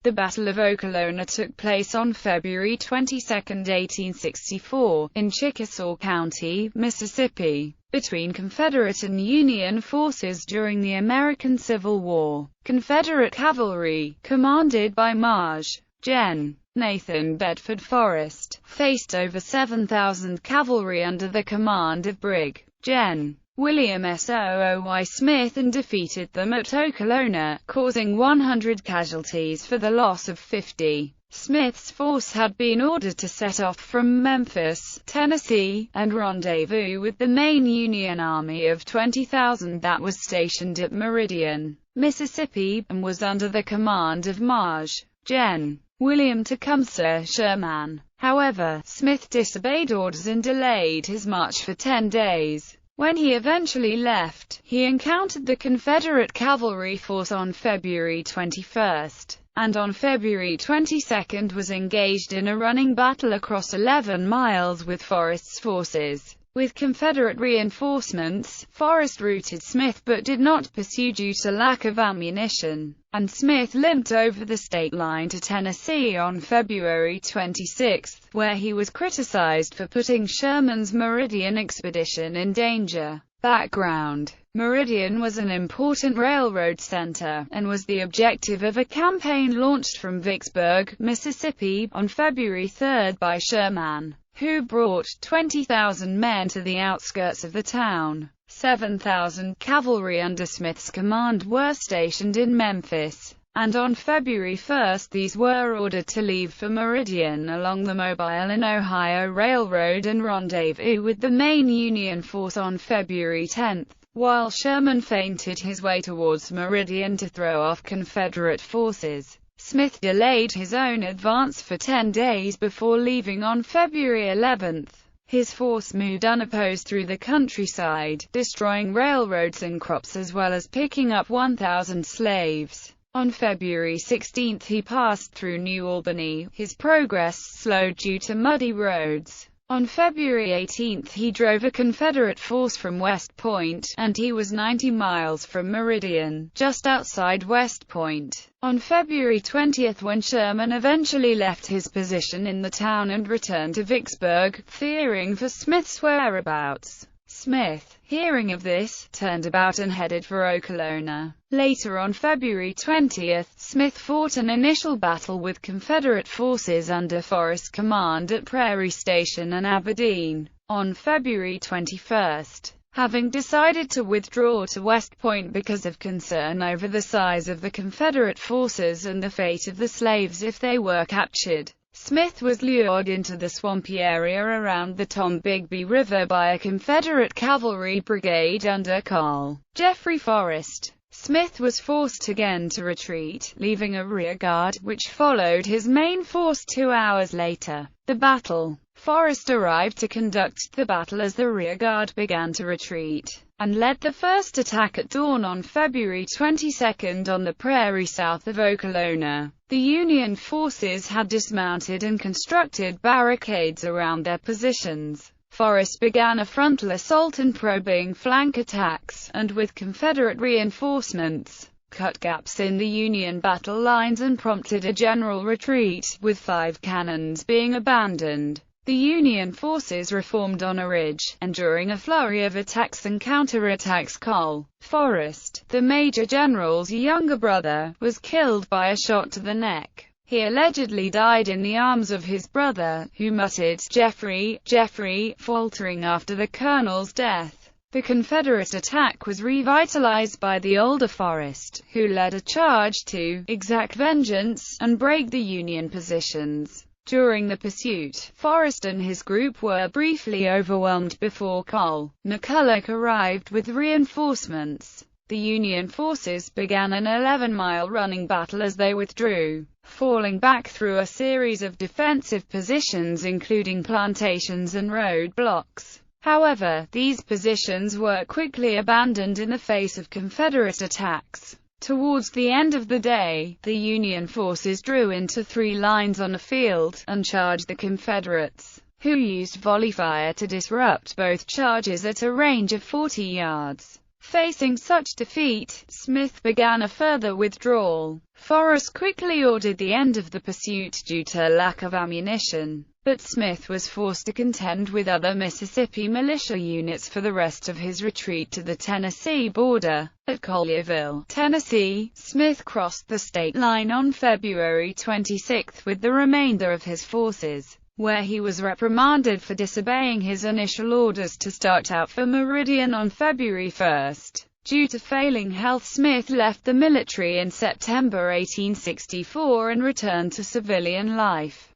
The Battle of Okolona took place on February 22, 1864, in Chickasaw County, Mississippi, between Confederate and Union forces during the American Civil War. Confederate cavalry, commanded by Maj. Gen. Nathan Bedford Forrest, faced over 7,000 cavalry under the command of Brig. Gen. William Sooy Smith and defeated them at Okolona, causing 100 casualties for the loss of 50. Smith's force had been ordered to set off from Memphis, Tennessee, and rendezvous with the main Union army of 20,000 that was stationed at Meridian, Mississippi, and was under the command of Maj. Gen. William Tecumseh Sherman. However, Smith disobeyed orders and delayed his march for 10 days. When he eventually left, he encountered the Confederate cavalry force on February 21, and on February 22 was engaged in a running battle across 11 miles with Forrest's forces. With Confederate reinforcements, Forrest routed Smith but did not pursue due to lack of ammunition, and Smith limped over the state line to Tennessee on February 26, where he was criticized for putting Sherman's Meridian expedition in danger. Background: Meridian was an important railroad center, and was the objective of a campaign launched from Vicksburg, Mississippi, on February 3 by Sherman, who brought 20,000 men to the outskirts of the town. 7,000 cavalry under Smith's command were stationed in Memphis, and on February 1 these were ordered to leave for Meridian along the Mobile and Ohio Railroad and rendezvous with the main Union force on February 10, while Sherman feinted his way towards Meridian to throw off Confederate forces. Smith delayed his own advance for 10 days before leaving on February 11. His force moved unopposed through the countryside, destroying railroads and crops as well as picking up 1,000 slaves. On February 16 he passed through New Albany, his progress slowed due to muddy roads. On February 18 he drove a Confederate force from West Point, and he was 90 miles from Meridian, just outside West Point. On February 20, when Sherman eventually left his position in the town and returned to Vicksburg, fearing for Smith's whereabouts, Smith, hearing of this, turned about and headed for Okolona. Later on February 20, Smith fought an initial battle with Confederate forces under Forrest's command at Prairie Station and Aberdeen. On February 21, having decided to withdraw to West Point because of concern over the size of the Confederate forces and the fate of the slaves if they were captured, Smith was lured into the swampy area around the Tombigbee River by a Confederate cavalry brigade under Col. Jeffrey Forrest. Smith was forced again to retreat, leaving a rear guard, which followed his main force 2 hours later. The battle. Forrest arrived to conduct the battle as the rear guard began to retreat, and led the first attack at dawn on February 22 on the prairie south of Okolona. The Union forces had dismounted and constructed barricades around their positions. Forrest began a frontal assault and probing flank attacks, and with Confederate reinforcements, cut gaps in the Union battle lines and prompted a general retreat, with 5 cannons being abandoned. The Union forces reformed on a ridge, and during a flurry of attacks and counterattacks Col. Forrest, the Major General's younger brother, was killed by a shot to the neck. He allegedly died in the arms of his brother, who muttered, "Jeffrey, Jeffrey," faltering after the colonel's death. The Confederate attack was revitalized by the older Forrest, who led a charge to exact vengeance and break the Union positions. During the pursuit, Forrest and his group were briefly overwhelmed before Col. McCulloch arrived with reinforcements. The Union forces began an 11-mile running battle as they withdrew, falling back through a series of defensive positions including plantations and road blocks. However, these positions were quickly abandoned in the face of Confederate attacks. Towards the end of the day, the Union forces drew into 3 lines on a field, and charged the Confederates, who used volley fire to disrupt both charges at a range of 40 yards. Facing such defeat, Smith began a further withdrawal. Forrest quickly ordered the end of the pursuit due to lack of ammunition, but Smith was forced to contend with other Mississippi militia units for the rest of his retreat to the Tennessee border. At Collierville, Tennessee, Smith crossed the state line on February 26 with the remainder of his forces, where he was reprimanded for disobeying his initial orders to start out for Meridian on February 1. Due to failing health, Smith left the military in September 1864 and returned to civilian life.